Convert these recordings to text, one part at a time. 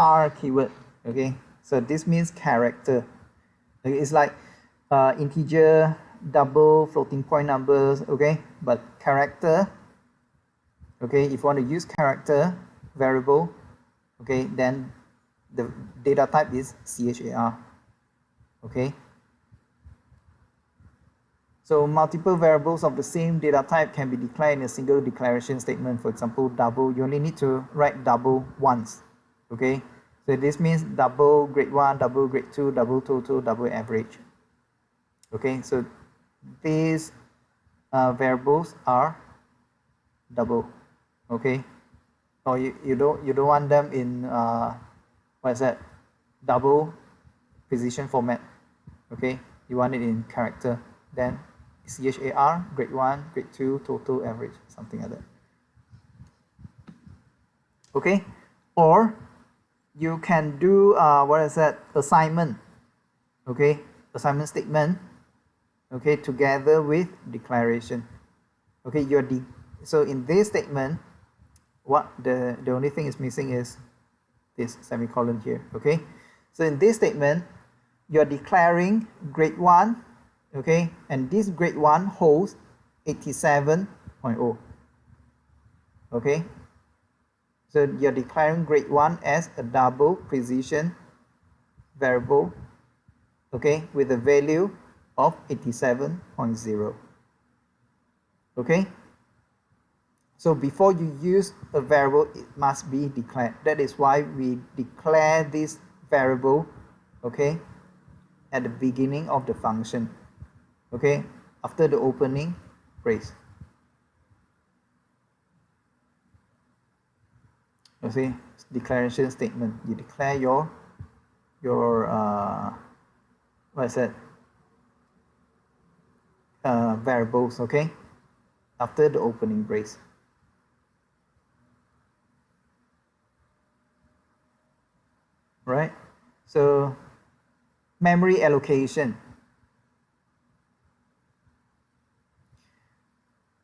R keyword. Okay, so this means character. Okay, it's like integer, double, floating point numbers. Okay, but character. Okay, if you want to use character variable, okay, then the data type is char. Okay, so multiple variables of the same data type can be declared in a single declaration statement. For example, double, you only need to write double once. Okay, so this means double grade 1, double grade 2, double total, double average. Okay, so these variables are double. Okay, or you don't want them in what is that, double precision format. Okay, you want it in character, then char, grade 1, grade 2, total, average, something like that. Okay, or you can do what is that, assignment. Okay, assignment statement, okay, together with declaration. Okay, so in this statement, what the only thing is missing is this semicolon here. Okay, so in this statement you're declaring grade 1, okay, and this grade 1 holds 87.0. okay, so you're declaring grade 1 as a double precision variable, okay, with a value of 87.0. okay, so before you use a variable, it must be declared. That is why we declare this variable, okay, at the beginning of the function, okay, after the opening brace. You see, declaration statement. You declare your what is that, variables, okay, after the opening brace. Right, so memory allocation.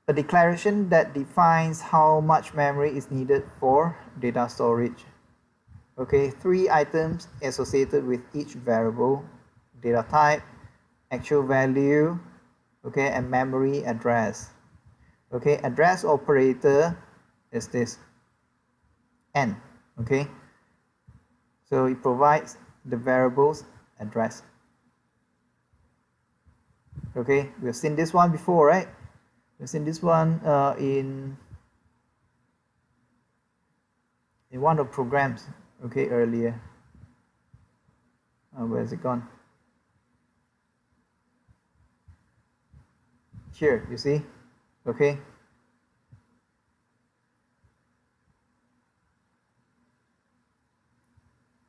A declaration that defines how much memory is needed for data storage. Okay, 3 items associated with each variable: data type, actual value, okay, and memory address. Okay, address operator is this n. Okay, so it provides the variable's address. Okay, we've seen this one before, right? We've seen this one in one of the programs, okay, earlier. Where is it gone? Here, you see, okay.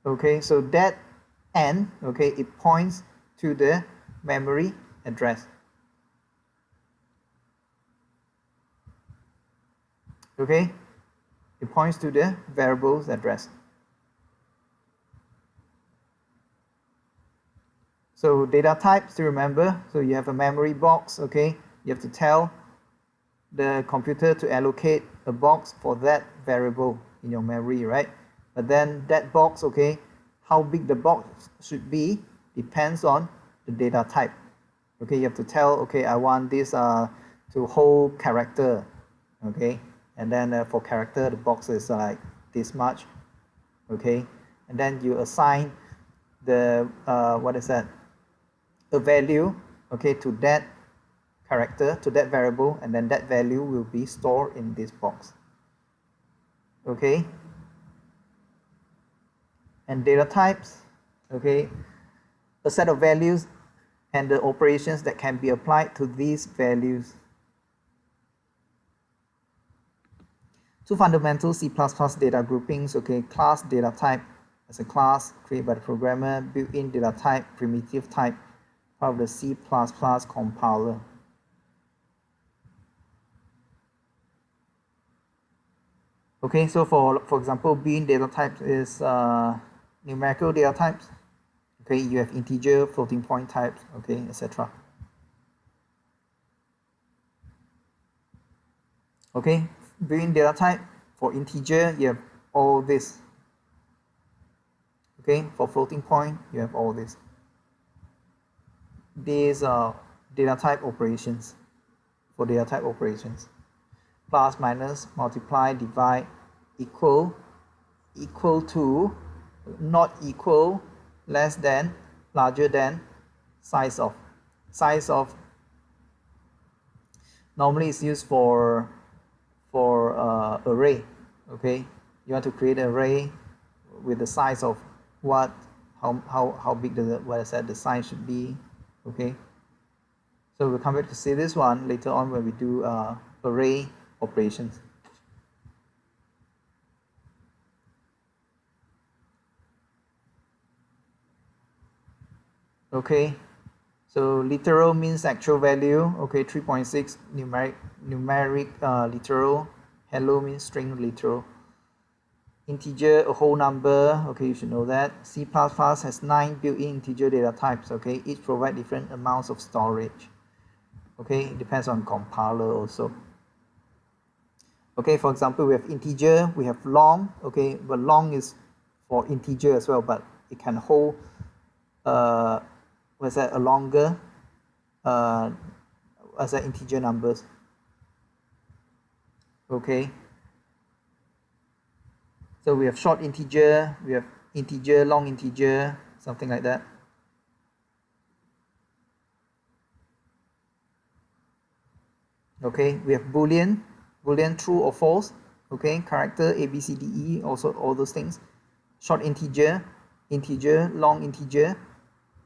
Okay, so that n, okay, it points to the memory address. Okay, it points to the variable's address. So data types to remember. So you have a memory box, okay, you have to tell the computer to allocate a box for that variable in your memory, right? But then that box, okay, how big the box should be depends on the data type. Okay, you have to tell, okay, I want this to hold character, okay, and then for character the box is like this much, okay, and then you assign the what is that, a value, okay, to that character, to that variable, and then that value will be stored in this box. Okay, and data types, okay, a set of values and the operations that can be applied to these values. 2 fundamental C++ data groupings, okay, class data type as a class created by the programmer, built-in data type, primitive type, part of the C++ compiler. Okay, so for example, built-in data types is numerical data types. Okay, you have integer, floating point types, okay, etc. Okay, built-in data type, for integer you have all this. Okay, for floating point, you have all this. These are data type operations. For data type operations, plus, minus, multiply, divide, equal, equal to, not equal, less than, larger than, size of. Size of normally is used for array. Okay, you want to create an array with the size of what, how big the size should be. Okay, so we'll come back to see this one later on when we do array operations. Okay, so literal means actual value. Okay, 3.6 numeric literal. Hello means string literal. Integer, a whole number. Okay, you should know that. C++ has 9 built-in integer data types. Okay, each provide different amounts of storage. Okay, it depends on compiler also. Okay, for example, we have integer, we have long. Okay, but long is for integer as well, but it can hold what's that, a longer as an integer numbers. Okay, so we have short integer, we have integer, long integer, something like that. Okay, we have boolean true or false. Okay, character A, B, C, D, E, also all those things. Short integer, long integer.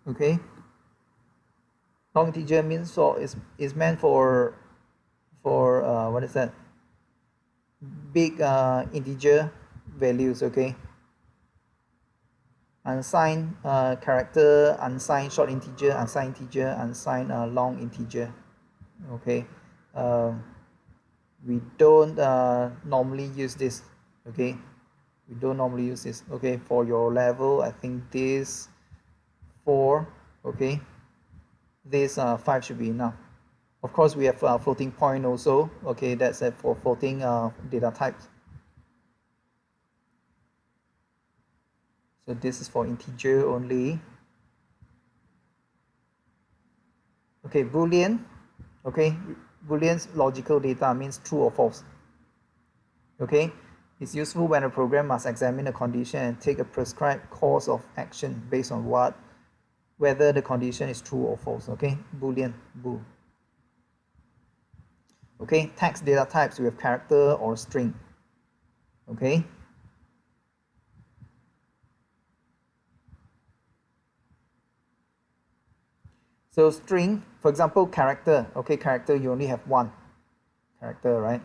Okay, long integer means is meant for what is that, big integer values. Okay, unsigned character, unsigned short integer, unsigned integer, unsigned long integer. Okay, we don't normally use this. Okay, we don't normally use this. Okay, for your level, I think this 4. Okay, this 5 should be enough. Of course, we have floating point also. Okay, that's it for floating data types. So this is for integer only. Okay, boolean. Okay, boolean's logical data means true or false. Okay, it's useful when a program must examine a condition and take a prescribed course of action based on whether the condition is true or false. Okay, boolean, bool. Okay, text data types, we have character or string. Okay, so string, for example, character. Okay, character, you only have one character, right?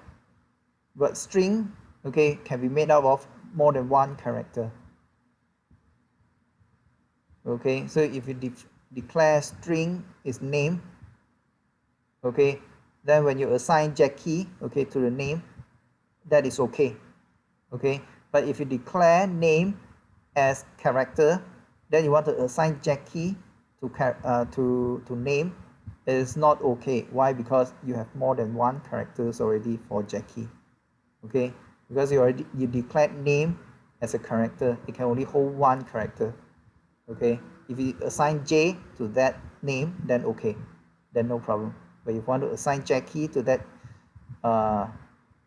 But string, okay, can be made up of more than one character. Okay, so if you declare string is name, okay, then when you assign Jackie, okay, to the name, that is okay. Okay, but if you declare name as character, then you want to assign Jackie to name, it is not okay. Why? Because you have more than one characters already for Jackie. Okay, because you declared name as a character, it can only hold one character. Okay, if you assign J to that name, then okay, then no problem. But if you want to assign Jackie to that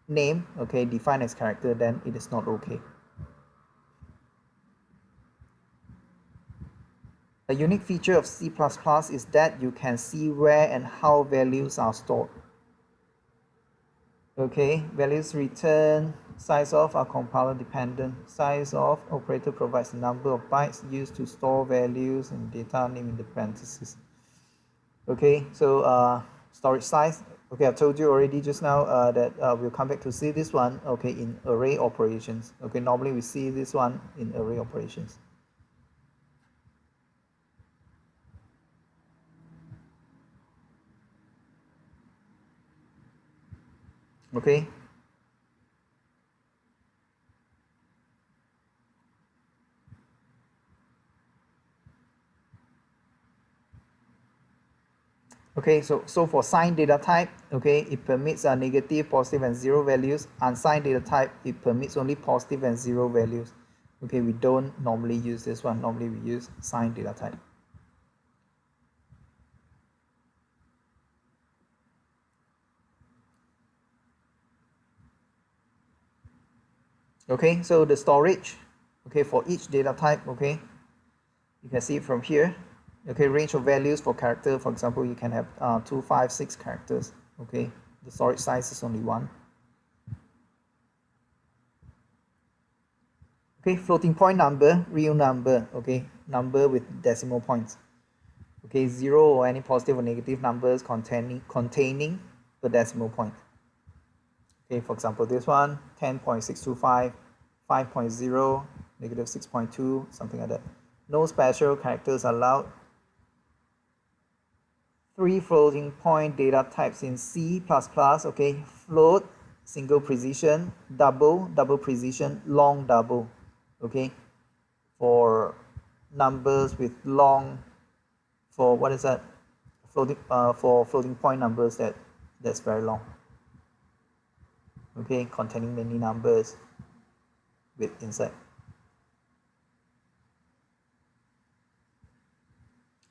name, okay, defined as character, then it is not okay. A unique feature of C++ is that you can see where and how values are stored. Okay, values returned, size of are compiler dependent. Size of operator provides the number of bytes used to store values and data name in the parentheses. Okay, so storage size. Okay, I've told you already just now that we'll come back to see this one. Okay, in array operations. Okay, normally we see this one in array operations. Okay. Okay, so for signed data type, okay, it permits negative, positive, and 0 values. Unsigned data type, it permits only positive and 0 values. Okay, we don't normally use this one. Normally we use signed data type. Okay, so the storage, okay, for each data type, okay, you can see it from here. Okay, range of values for character, for example, you can have 2, 5, 6 characters. Okay, the storage size is only 1. Okay, floating point number, real number, okay, number with decimal points. Okay, 0 or any positive or negative numbers containing the decimal point. Okay, for example, this one, 10.625, 5.0, negative 6.2, something like that. No special characters allowed. 3 floating point data types in C++, okay, float, single precision, double precision, long double, okay, for numbers with long, for what is that, for floating point numbers that's very long, okay, containing many numbers with inside.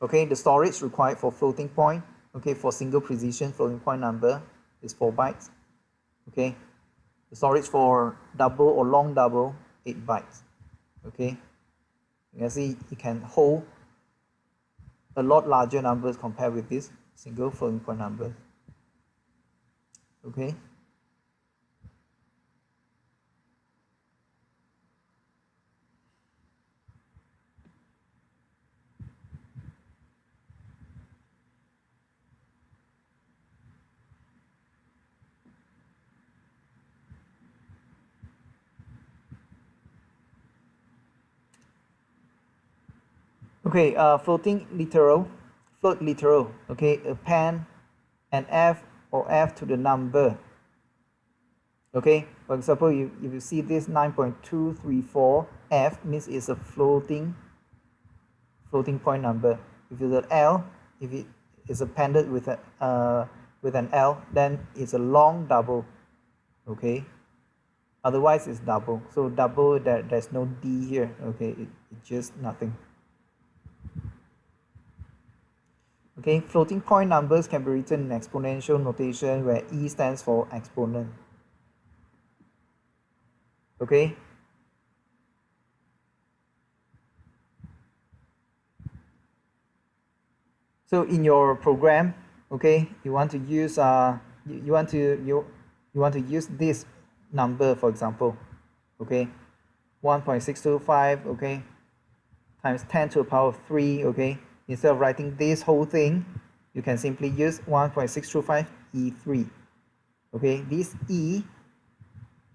Okay, the storage required for floating point, okay, for single precision floating point number is 4 bytes. Okay, the storage for double or long double, 8 bytes. Okay, you can see it can hold a lot larger numbers compared with this single floating point number. Okay. Okay, float literal, okay, append an f or f to the number. Okay, for example, if you see this 9.234 f means it's a floating point number. If it's an L, if it is appended with an L, then it's a long double. Okay, otherwise it's double. So double, there's no D here. Okay, it's just nothing. Okay, floating point numbers can be written in exponential notation where E stands for exponent. Okay. So in your program, okay, you want to use you want to use this number, for example, okay, 1.625, okay, times 10 to the power of 3, okay. Instead of writing this whole thing, you can simply use 1.625 E3. Okay, this E,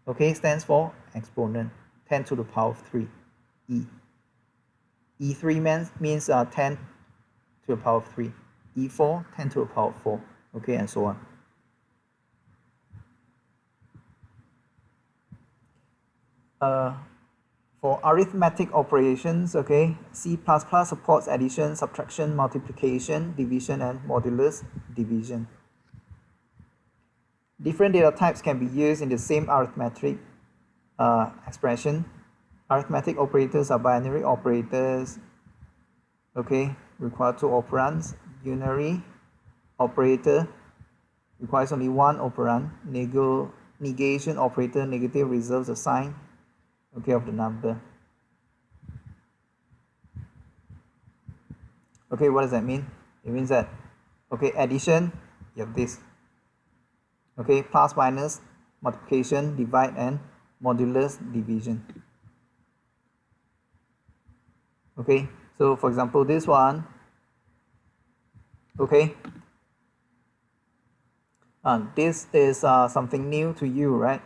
okay, stands for exponent, 10 to the power of 3, E. E3 means 10 to the power of 3. E4, 10 to the power of 4. Okay, and so on. For arithmetic operations, okay, C++ supports addition, subtraction, multiplication, division, and modulus division. Different data types can be used in the same arithmetic expression. Arithmetic operators are binary operators, okay, require 2 operands. Unary operator requires only 1 operand. Negation operator, negative reserves the sign, okay, of the number. Okay, what does that mean? It means that, okay, addition, you have this. Okay, plus minus, multiplication, divide, and modulus division. Okay, so for example, this one, okay, this is something new to you, right?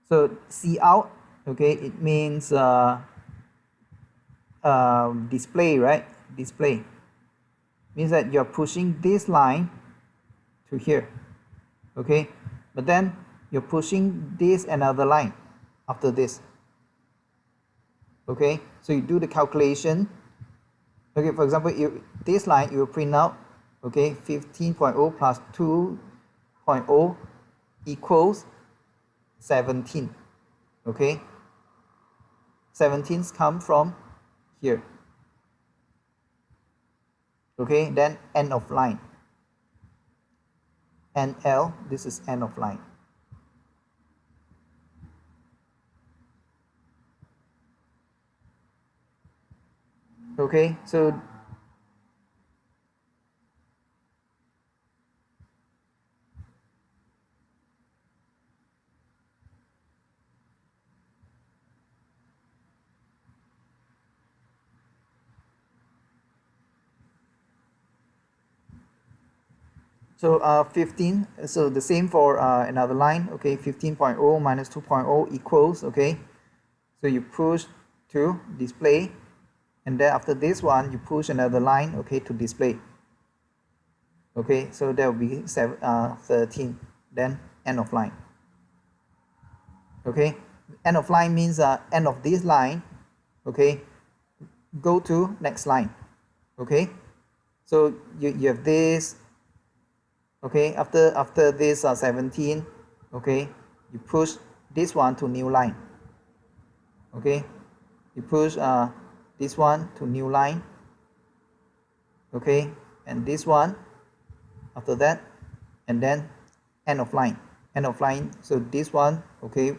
So C out, okay, it means display, right? Display means that you're pushing this line to here, okay, but then you're pushing this another line after this. Okay, so you do the calculation. Okay, for example, this line you will print out, okay, 15.0 plus 2.0 equals 17. Okay, 17s come from here. Okay, then end of line. NL, this is end of line. Okay, so so 15, so the same for another line. Okay, 15.0 minus 2.0 equals, okay, so you push to display, and then after this one you push another line, okay, to display. Okay, so that will be 13, then end of line. Okay, end of line means end of this line. Okay, go to next line. Okay, so you have this. Okay, after this 17, okay, you push this one to new line. Okay, you push this one to new line. Okay, and this one after that, and then end of line. So this one, okay,